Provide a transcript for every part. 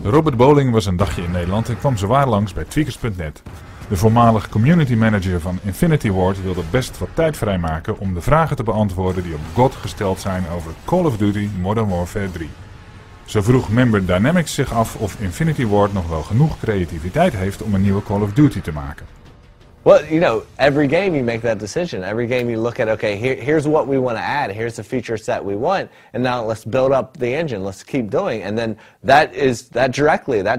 Robert Bowling was een dagje in Nederland en kwam zowaar langs bij tweakers.net. De voormalig community manager van Infinity Ward wilde best wat tijd vrijmaken om de vragen te beantwoorden die op God gesteld zijn over Call of Duty Modern Warfare 3. Zo vroeg Member Dynamics zich af of Infinity Ward nog wel genoeg creativiteit heeft om een nieuwe Call of Duty te maken. Well, you know, every game you make that decision. Every game you look at, okay, here's what we want to add. Here's the feature set we want. And now let's build up the engine. Let's keep doing. And then that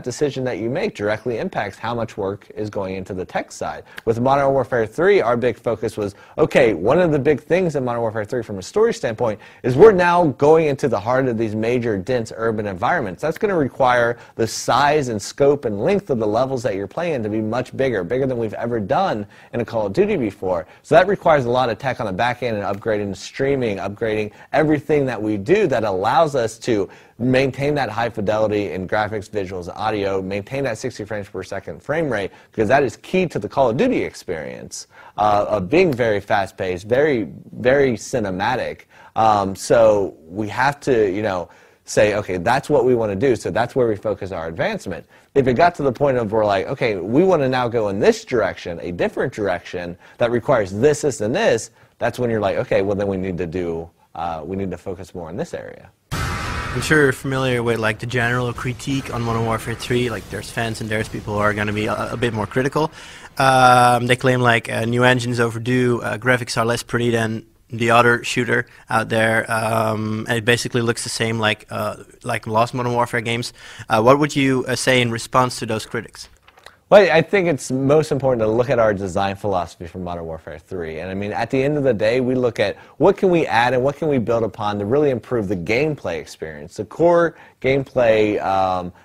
decision that you make directly impacts how much work is going into the tech side. With Modern Warfare 3, our big focus was, okay, one of the big things in Modern Warfare 3 from a story standpoint is we're now going into the heart of these major, dense urban environments. That's going to require the size and scope and length of the levels that you're playing to be much bigger than we've ever done in a Call of Duty before. So that requires a lot of tech on the back end and upgrading streaming, upgrading everything that we do that allows us to maintain that high fidelity in graphics, visuals, audio, maintain that 60 frames per second frame rate, because that is key to the Call of Duty experience of being very fast-paced, very, very cinematic. So we have to, you know, say, okay, that's what we want to do, so that's where we focus our advancement. If it got to the point of we're like, okay, we want to now go in this direction, a different direction that requires this, this, and this, that's when you're like, okay, well then we need to focus more in this area. I'm sure you're familiar with like the general critique on Modern Warfare 3. Like there's fans and there's people who are going to be a bit more critical. They claim like new engines overdue, graphics are less pretty than the other shooter out there, and it basically looks the same like last Modern Warfare games. What would you say in response to those critics? Well, I think it's most important to look at our design philosophy for Modern Warfare 3. And I mean, at the end of the day, we look at what can we add and what can we build upon to really improve the gameplay experience, the core gameplay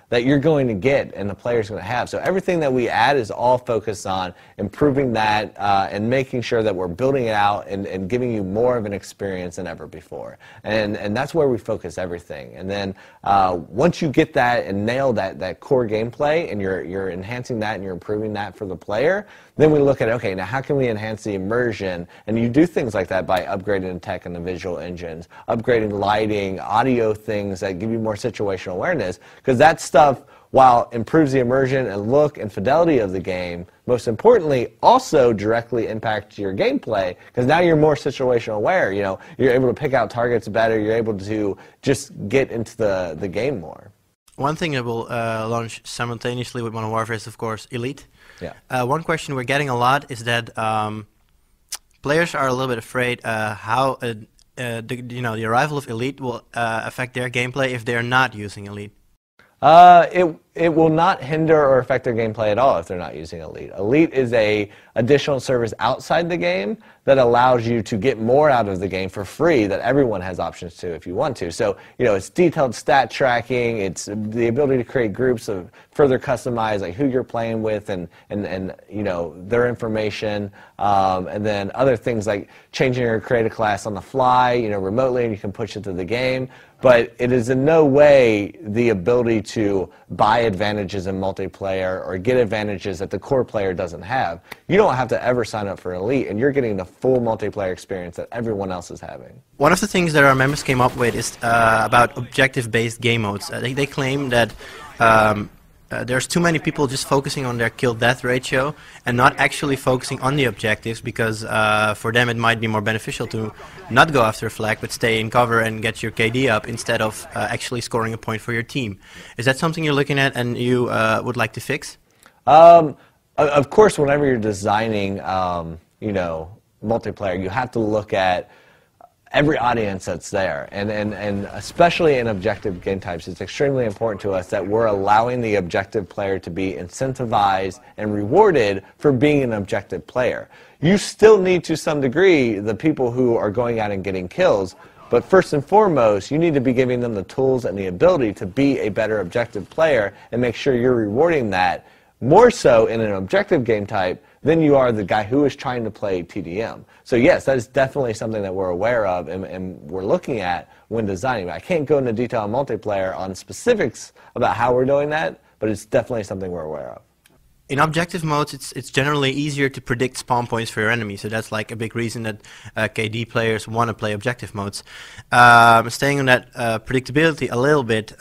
that you're going to get and the player's going to have. So everything that we add is all focused on improving that and making sure that we're building it out and giving you more of an experience than ever before. And that's where we focus everything. And then once you get that and nail that core gameplay and you're enhancing that and you're improving that for the player, then we look at, okay, now how can we enhance the immersion? And you do things like that by upgrading the tech and the visual engines, upgrading lighting, audio things that give you more situational awareness, because that stuff, while improves the immersion and look and fidelity of the game, most importantly, also directly impacts your gameplay, because now you're more situational aware. You know, you're able to pick out targets better. You're able to just get into the game more. One thing that will launch simultaneously with Modern Warfare is, of course, Elite. Yeah. One question we're getting a lot is that players are a little bit afraid how the arrival of Elite will affect their gameplay if they're not using Elite. It will not hinder or affect their gameplay at all if they're not using Elite. Elite is a additional service outside the game that allows you to get more out of the game for free that everyone has options to if you want to. So, you know, it's detailed stat tracking, it's the ability to create groups of further customize like who you're playing with and you know, their information, and then other things like changing your create a class on the fly, you know, remotely, and you can push it to the game. But it is in no way the ability to buy advantages in multiplayer or get advantages that the core player doesn't have. You don't have to ever sign up for Elite, and you're getting the full multiplayer experience that everyone else is having. One of the things that our members came up with is about objective-based game modes. They claim that there's too many people just focusing on their kill-death ratio and not actually focusing on the objectives, because for them it might be more beneficial to not go after a flag but stay in cover and get your KD up instead of actually scoring a point for your team. Is that something you're looking at and you would like to fix? Of course, whenever you're designing you know, multiplayer, you have to look at every audience that's there, and especially in objective game types, it's extremely important to us that we're allowing the objective player to be incentivized and rewarded for being an objective player. You still need, to some degree, the people who are going out and getting kills, but first and foremost, you need to be giving them the tools and the ability to be a better objective player and make sure you're rewarding that more so in an objective game type than you are the guy who is trying to play TDM. So yes, that is definitely something that we're aware of and we're looking at when designing. I can't go into detail on multiplayer on specifics about how we're doing that, but it's definitely something we're aware of. In objective modes, it's generally easier to predict spawn points for your enemy, so that's like a big reason that KD players want to play objective modes. Staying on that predictability a little bit,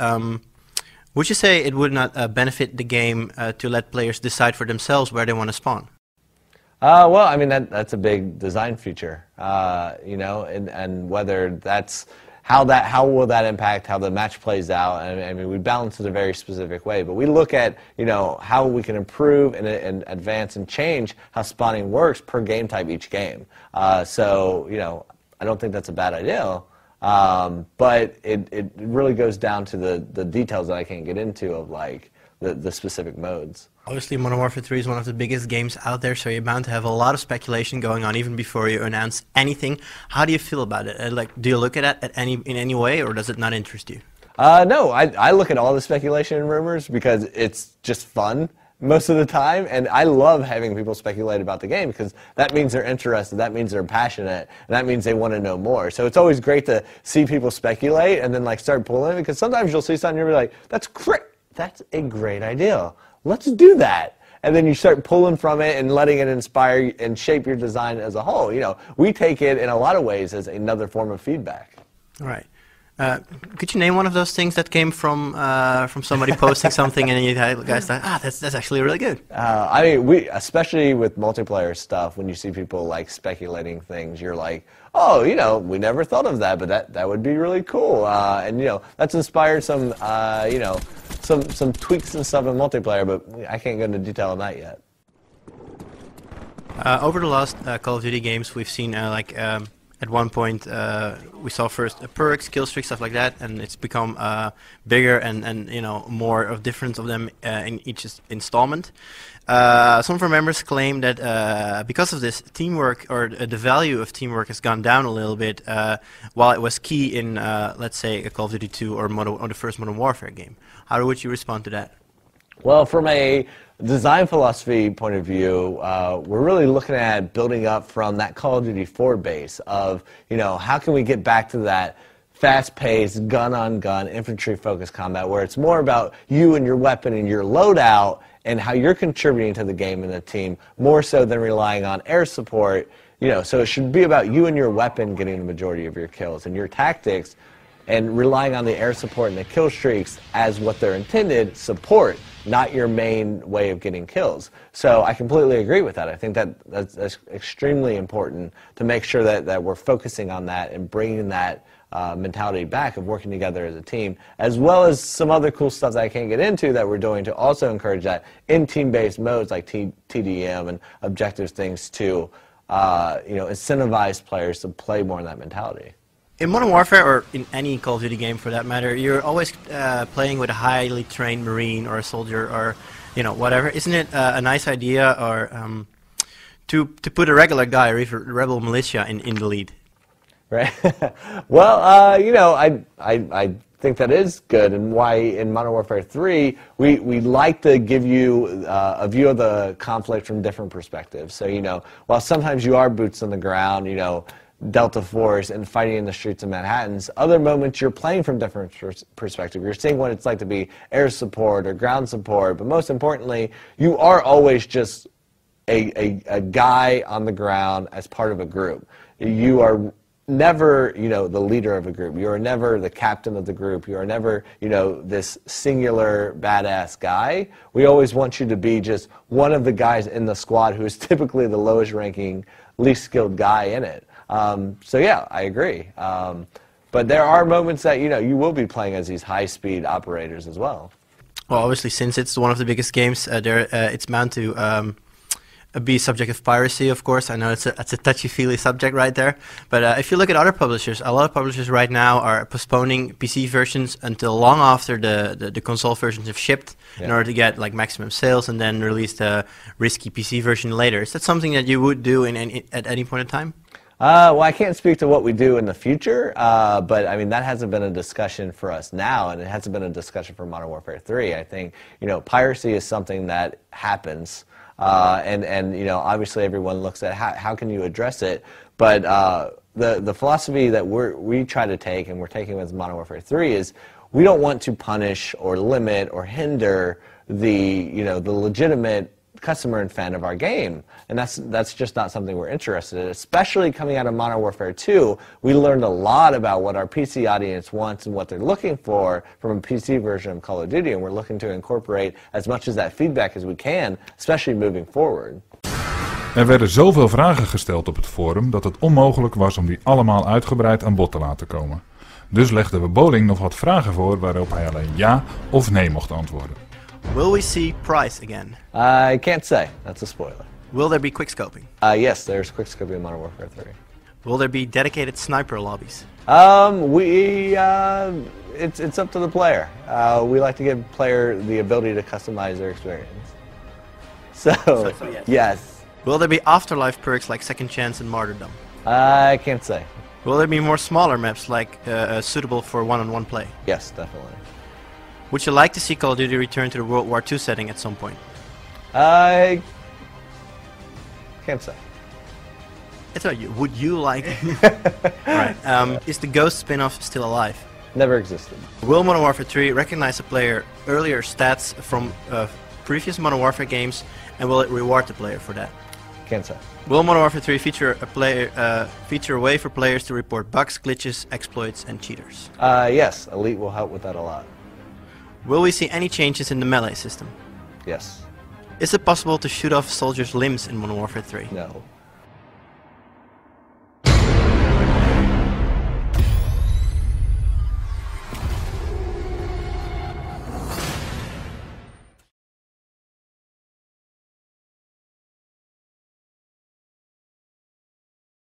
Would you say it would not benefit the game to let players decide for themselves where they want to spawn? Well, I mean, that's a big design feature, you know, and whether that's how will that impact how the match plays out. I mean, we balance it a very specific way, but we look at, you know, how we can improve and advance and change how spawning works per game type each game. So, you know, I don't think that's a bad idea, but it really goes down to the details that I can't get into of, like, the specific modes. Obviously, Modern Warfare 3 is one of the biggest games out there, so you're bound to have a lot of speculation going on even before you announce anything. How do you feel about it? Like, do you look at it in any way, or does it not interest you? No, I look at all the speculation and rumors because it's just fun most of the time, and I love having people speculate about the game because that means they're interested, that means they're passionate, and that means they want to know more. So it's always great to see people speculate and then, like, start pulling, because sometimes you'll see something and you'll be like, that's great. That's a great idea. Let's do that. And then you start pulling from it and letting it inspire and shape your design as a whole. You know, we take it in a lot of ways as another form of feedback. All right. Could you name one of those things that came from somebody posting something and you guys thought, that's actually really good? I mean, especially with multiplayer stuff, when you see people, like, speculating things, you're like, oh, you know, we never thought of that, but that would be really cool. And, you know, that's inspired some, you know, some tweaks and stuff in multiplayer, but I can't go into detail on that yet. Over the last Call of Duty games, we've seen at one point we saw first perks, kill streaks, stuff like that, and it's become bigger and you know, more of difference of them in each installment. Some of our members claim that because of this, teamwork, or the value of teamwork, has gone down a little bit, while it was key in, let's say, a Call of Duty 2 or the first Modern Warfare game. How would you respond to that? Well, from a design philosophy point of view, we're really looking at building up from that Call of Duty 4 base of, you know, how can we get back to that fast-paced, gun-on-gun, infantry-focused combat where it's more about you and your weapon and your loadout and how you're contributing to the game and the team, more so than relying on air support. You know, so it should be about you and your weapon getting the majority of your kills, and your tactics, and relying on the air support and the kill streaks as what they're intended, support, not your main way of getting kills. So I completely agree with that. I think that's extremely important to make sure that we're focusing on that and bringing that mentality back of working together as a team, as well as some other cool stuff that I can't get into that we're doing to also encourage that in team-based modes like TDM and objectives things to you know, incentivize players to play more in that mentality. In Modern Warfare, or in any Call of Duty game for that matter, you're always playing with a highly trained Marine or a soldier or, you know, whatever. Isn't it a nice idea, or to put a regular guy or even rebel militia in the lead? Right. Well, you know, I think that is good, and why in Modern Warfare 3 we like to give you a view of the conflict from different perspectives. So, you know, while sometimes you are boots on the ground, you know, Delta Force and fighting in the streets of Manhattan's, other moments you're playing from different perspective. You're seeing what it's like to be air support or ground support, but most importantly, you are always just a guy on the ground as part of a group. You are never, you know, the leader of a group. You are never the captain of the group. You are never, you know, this singular badass guy. We always want you to be just one of the guys in the squad who is typically the lowest ranking, least skilled guy in it. So yeah, I agree. But there are moments that, you know, you will be playing as these high-speed operators as well. Well, obviously, since it's one of the biggest games, it's bound to be subject of piracy, of course. I know it's a touchy-feely subject right there. But if you look at other publishers, a lot of publishers right now are postponing PC versions until long after the console versions have shipped, in order to get like maximum sales and then release the risky PC version later. Is that something that you would do at any point in time? Well, I can't speak to what we do in the future, but I mean, that hasn't been a discussion for us now, and it hasn't been a discussion for Modern Warfare 3. I think, you know, piracy is something that happens, and you know, obviously everyone looks at how can you address it, but the philosophy that we try to take, and we're taking with Modern Warfare 3, is we don't want to punish or limit or hinder the, you know, the legitimate customer and fan of our game, and that's just not something we're interested in. Especially coming out of Modern Warfare 2, we learned a lot about what our PC audience wants and what they're looking for from a PC version of Call of Duty, and we're looking to incorporate as much of that feedback as we can, especially moving forward. Er werden zoveel vragen gesteld op het forum dat het onmogelijk was om die allemaal uitgebreid aan bod te laten komen. Dus legden we Bowling nog wat vragen voor waarop hij alleen ja of nee mocht antwoorden. Will we see Price again? I can't say. That's a spoiler. Will there be quickscoping? Yes, there's quickscoping in Modern Warfare 3. Will there be dedicated sniper lobbies? It's up to the player. We like to give the player the ability to customize their experience. So yes. Will there be afterlife perks like Second Chance and Martyrdom? I can't say. Will there be more smaller maps like suitable for one-on-one play? Yes, definitely. Would you like to see Call of Duty return to the World War II setting at some point? I can't say. It's all you. Would you like? Right. Is the Ghost spin-off still alive? Never existed. Will Modern Warfare 3 recognize a player earlier stats from previous Modern Warfare games, and will it reward the player for that? Can't say. Will Modern Warfare 3 feature a way for players to report bugs, glitches, exploits, and cheaters? Yes, Elite will help with that a lot. Will we see any changes in the melee system? Yes. Is it possible to shoot off soldiers' limbs in Modern Warfare 3? No.